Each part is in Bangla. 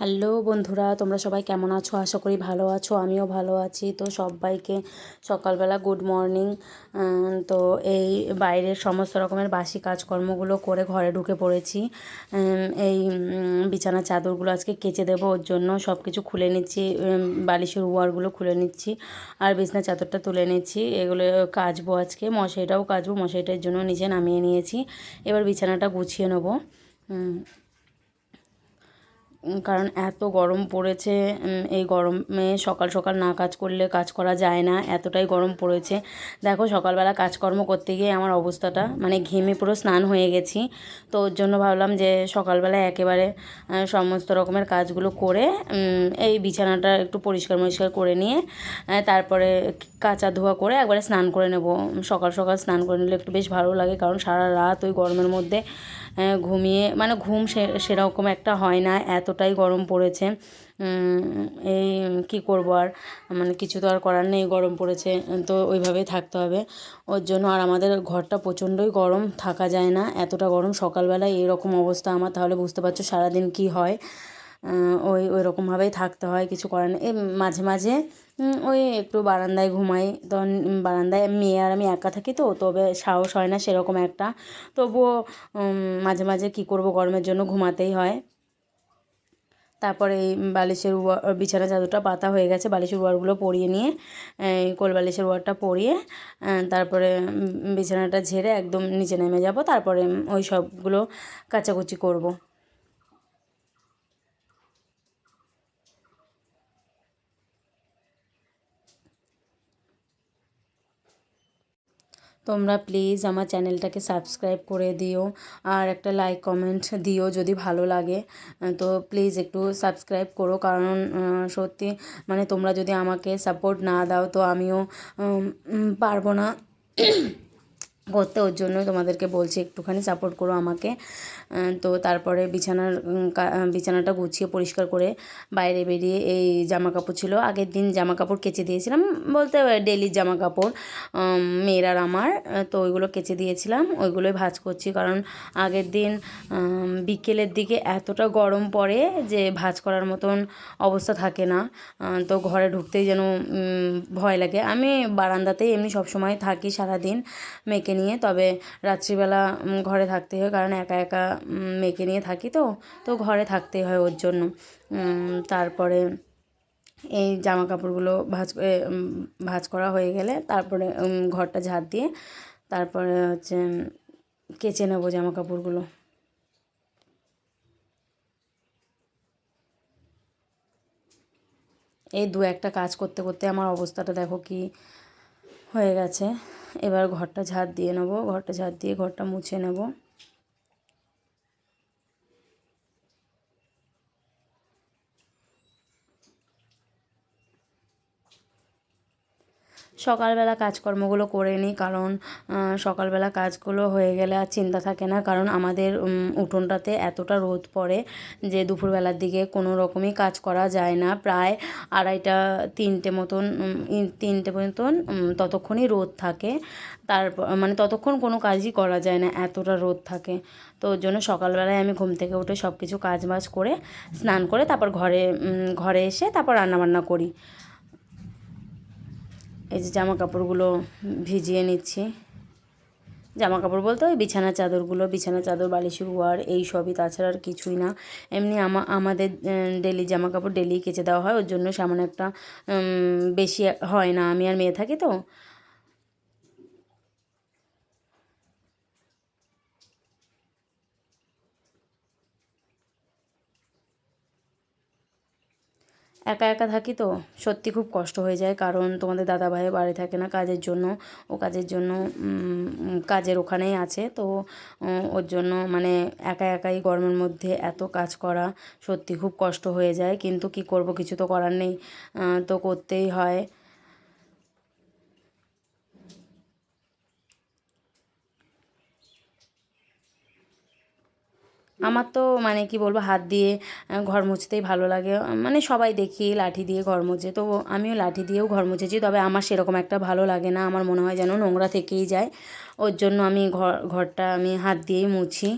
হ্যালো বন্ধুরা, তোমরা সবাই কেমন আছো? আশা করি ভালো আছো, আমিও ভালো আছি। তো সবাইকে সকালবেলা গুড মর্নিং। তো এই বাইরের সমস্ত রকমের বাসি কাজকর্মগুলো করে ঘরে ঢুকে পড়েছি। এই বিছানার চাদরগুলো আজকে কেচে দেবো, ওর জন্য সব কিছু খুলে নিচ্ছি, বালিশের ওয়ারগুলো খুলে নিচ্ছি আর বিছানার চাদরটা তুলে নিচ্ছি। এগুলো কাচবো আজকে, মশারিটাও কাচবো, মশারিটার জন্য নিচে নামিয়ে নিয়েছি। এবার বিছানাটা গুছিয়ে নেবো, কারণ এত গরম পড়েছে। এই গরমে সকাল সকাল না কাজ করলে কাজ করা যায় না, এতটাই গরম পড়েছে। দেখো সকালবেলা কাজকর্ম করতে গিয়ে আমার অবস্থাটা মানে ঘেমে পুরো স্নান হয়ে গেছি। তো ওর জন্য ভাবলাম যে সকালবেলা একেবারে সমস্ত রকমের কাজগুলো করে এই বিছানাটা একটু পরিষ্কার করে নিয়ে তারপরে কাচা ধোয়া করে একবারে স্নান করে নেব। সকাল সকাল স্নান করে নিলে একটু বেশ ভালো লাগে, কারণ সারা রাত ওই গরমের মধ্যে ঘুমিয়ে মানে ঘুম সেরকম একটা হয় না, এতটাই গরম পড়েছে। এই কী করবো আর, মানে কিছু তো আর করার নেই, গরম পড়েছে তো ওইভাবেই থাকতে হবে। ওর জন্য আর আমাদের ঘরটা প্রচণ্ডই গরম, থাকা যায় না, এতটা গরম। সকালবেলায় এরকম অবস্থা আমার, তাহলে বুঝতে পারছো সারাদিন কী হয়। ওই রকমভাবেই থাকতে হয়, কিছু করার নেই। মাঝে মাঝে ওই একটু বারান্দায় ঘুমাই, তখন বারান্দায় মেয়ে আর আমি একা থাকি, তো তবে সাহস হয় না সেরকম একটা। তবুও মাঝে মাঝে কী করবো, গরমের জন্য ঘুমাতেই হয়। তারপরে এই বালিশের বিছানা চাদরটা পাতা হয়ে গেছে, বালিশের ওয়ারগুলো পরিয়ে নিয়ে কোল বালিশের ওয়ারটা পরিয়ে তারপরে বিছানাটা ঝেড়ে একদম নিচে নেমে যাব। তারপরে ওই সবগুলো কাচাকুচি করব। তোমরা প্লিজ আমার চ্যানেলটাকে সাবস্ক্রাইব করে দিও, আর একটা লাইক কমেন্ট দিও যদি ভালো লাগে। তো প্লিজ একটু সাবস্ক্রাইব করো, কারণ সত্যি মানে তোমরা যদি আমাকে সাপোর্ট না দাও তো আমিও পারবো না করতে। ওর জন্যই তোমাদেরকে বলছি একটুখানি সাপোর্ট করো আমাকে। তো তারপরে বিছানাটা গুছিয়ে পরিষ্কার করে বাইরে বেরিয়ে এই জামা কাপড় ছিল, আগের দিন জামা কাপড় কেচে দিয়েছিলাম, বলতে ডেলির জামা কাপড় মেয়ের আর আমার। তো ওইগুলো কেচে দিয়েছিলাম, ওইগুলোই ভাঁজ করছি, কারণ আগের দিন বিকেলের দিকে এতটা গরম পড়ে যে ভাঁজ করার মতন অবস্থা থাকে না। তো ঘরে ঢুকতেই যেন ভয় লাগে। আমি বারান্দাতেই এমনি সবসময় থাকি সারাদিন মেয়েকে নিয়ে, তবে রাত্রিবেলা ঘরে থাকতে হয়, কারণ একা একা মেয়েকে নিয়ে থাকি, তো ঘরে থাকতেই হয় ওর জন্য। তারপরে এই জামা কাপড়গুলো ভাঁজ করা হয়ে গেলে তারপরে ঘরটা ঝাড় দিয়ে তারপরে হচ্ছে কেচে নেবো জামা কাপড়গুলো। এই দু একটা কাজ করতে করতে আমার অবস্থাটা দেখো কি হয়ে গেছে। এবার ঘরটা ঝাড় দিয়ে নেবো, ঘরটা ঝাড় দিয়ে ঘরটা মুছে নেব। সকালবেলা কাজকর্মগুলো করে নিই, কারণ সকালবেলা কাজগুলো হয়ে গেলে আর চিন্তা থাকে না, কারণ আমাদের উঠোনটাতে এতটা রোদ পড়ে যে দুপুরবেলার দিকে কোনো রকমই কাজ করা যায় না। প্রায় 2:30 3টে মতন ততক্ষণই রোদ থাকে। তারপর মানে ততক্ষণ কোনো কাজই করা যায় না, এতটা রোদ থাকে। তো ওর জন্য সকালবেলায় আমি ঘুম থেকে উঠে সব কিছু কাজবাজ করে স্নান করে তারপর ঘরে এসে তারপর রান্নাবান্না করি। এই যে জামা কাপড়গুলো ভিজিয়ে নিচ্ছি, জামা কাপড় বলতে ওই বিছানার চাদরগুলো, বিছানার চাদর, বালিশের ওয়ার, এই সবই, তাছাড়া আর কিছুই না। এমনি আমাদের ডেলি জামা কাপড় ডেলি কেচে দেওয়া হয়, ওর জন্য সেমন একটা বেশি হয় না, আমি আর মেয়ে থাকি তো। একা একা থাকি তো সত্যি খুব কষ্ট হয়ে যায়, কারণ তোমাদের দাদাভাইও বাড়ি থাকে না কাজের জন্য, ও কাজের জন্য কাজের ওখানেই আছে। তো ওর জন্য মানে একা একাই গরমের মধ্যে এত কাজ করা সত্যি খুব কষ্ট হয়ে যায়, কিন্তু কি করব, কিছু তো করার নেই, তো করতেই হয়। আমার তো মানে কি বলবো, হাত দিয়ে ঘর মুছতেই ভালো লাগে। মানে সবাই দেখি লাঠি দিয়ে ঘর মোছে, তো আমিও লাঠি দিয়েও ঘর মুছেছি, তবে আমার সেরকম একটা ভালো লাগে না, আমার মনে হয় যেন নোংরা থেকেই যায়। ওর জন্য আমি ঘরটা আমি হাত দিয়েই মুছি।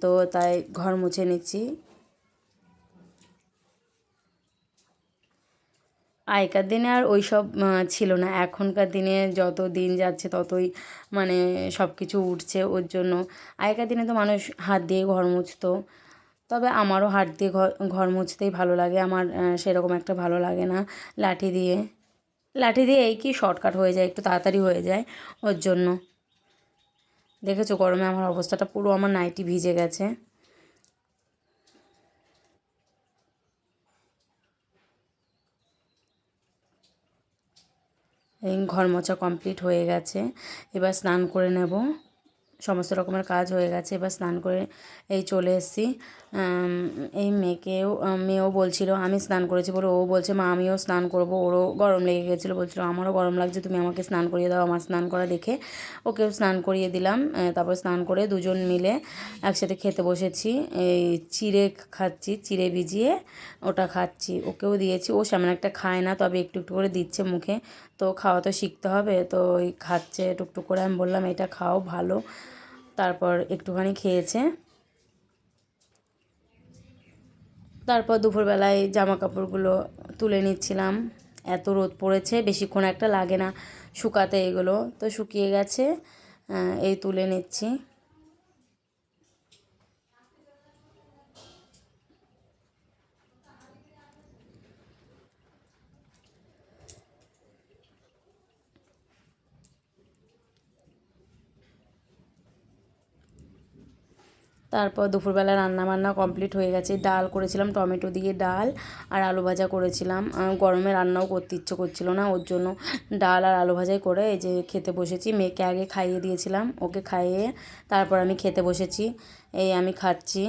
তো তাই ঘর মুছে নিচ্ছি। আগেকার দিনে আর ওই সব ছিল না। এখনকার দিনে যত দিন যাচ্ছে ততই মানে সব কিছু উঠছে ওর জন্য। আগেকার দিনে তো মানুষ হাত দিয়ে ঘর মুছতো। তবে আমারও হাত দিয়ে ঘর মুছতেই ভালো লাগে। আমার সেরকম একটা ভালো লাগে না লাঠি দিয়ে। লাঠি দিয়ে এই কি শর্টকাট হয়ে যায়, একটু তাড়াতাড়ি হয়ে যায় ওর জন্য। দেখেছো গরমে আমার অবস্থাটা, পুরো আমার নাইটি ভিজে গেছে। এই ঘর মোছা কমপ্লিট হয়ে গেছে, এবার স্নান করে নেব। সমস্ত রকমের কাজ হয়ে গেছে, এবার স্নান করে এই চলে এসেছি। এই মেয়েও বলছিল আমি স্নান করেছি বলে, ও বলছে মা আমিও স্নান করব, ওরও গরম লেগে গেছিলো, বলছিল আমারও গরম লাগছে, তুমি আমাকে স্নান করিয়ে দাও। আমার স্নান করা দেখে ওকেও স্নান করিয়ে দিলাম। তারপর স্নান করে দুজন মিলে একসাথে খেতে বসেছি। এই চিড়ে খাচ্ছি, চিড়ে ভিজিয়ে ওটা খাচ্ছি, ওকেও দিয়েছি। ও সেমন একটা খায় না, তবে একটু একটু করে দিচ্ছে মুখে, তো খাওয়া তো শিখতে হবে, তো ওই খাচ্ছে টুকটুক করে। আমি বললাম এটা খাও ভালো, তারপর একটুখানি খেয়েছে। তারপর দুপুরবেলায় জামা কাপড়গুলো তুলে নিচ্ছিলাম। এত রোদ পড়েছে, বেশিক্ষণ একটা লাগে না শুকাতে, এগুলো তো শুকিয়ে গেছে, এই তুলে নিচ্ছি। তারপর দুপুরবেলা রান্নাবান্না কমপ্লিট হয়ে গেছে। ডাল করেছিলাম, টমেটো দিয়ে ডাল, আর আলু ভাজা করেছিলাম। গরমে রান্নাও করতে ইচ্ছে করছিল না, ওর জন্য ডাল আর আলু ভাজাই করে এই যে খেতে বসেছি। মেয়েকে আগে খাইয়ে দিয়েছিলাম, ওকে খাইয়ে তারপর আমি খেতে বসেছি। এই আমি খাচ্ছি।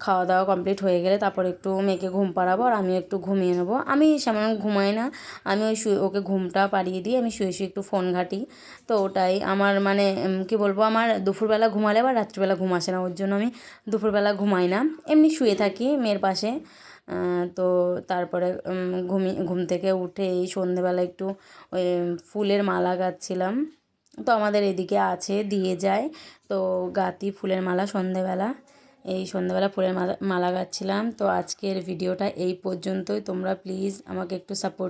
খাওয়া দাওয়া কমপ্লিট হয়ে গেলে তারপর একটু মেয়েকে ঘুম পাড়াবো, আর আমিও একটু ঘুমিয়ে নেবো। আমি সেমন ঘুমাই না, আমি ওই শুয়ে ওকে ঘুমটা পাড়িয়ে দিয়ে আমি শুয়ে শুয়ে একটু ফোন ঘাঁটি। তো ওটাই আমার মানে কী বলবো, আমার দুপুরবেলা ঘুমালে আবার রাত্রিবেলা ঘুম আসে না, ওর জন্য আমি দুপুরবেলা ঘুমাই না, এমনি শুয়ে থাকি মেয়ের পাশে। তো তারপরে ঘুম থেকে উঠে এই সন্ধেবেলা একটু ওই ফুলের মালা গাঁথছিলাম। তো আমাদের এদিকে আছে, দিয়ে যায়, তো গাঁথি ফুলের মালা সন্ধেবেলা। এই সন্ধ্যাবেলা ফুলের মালা গাঁথছিলাম। তো আজকের ভিডিওটা এই পর্যন্তই। তোমরা প্লিজ আমাকে একটু সাপোর্ট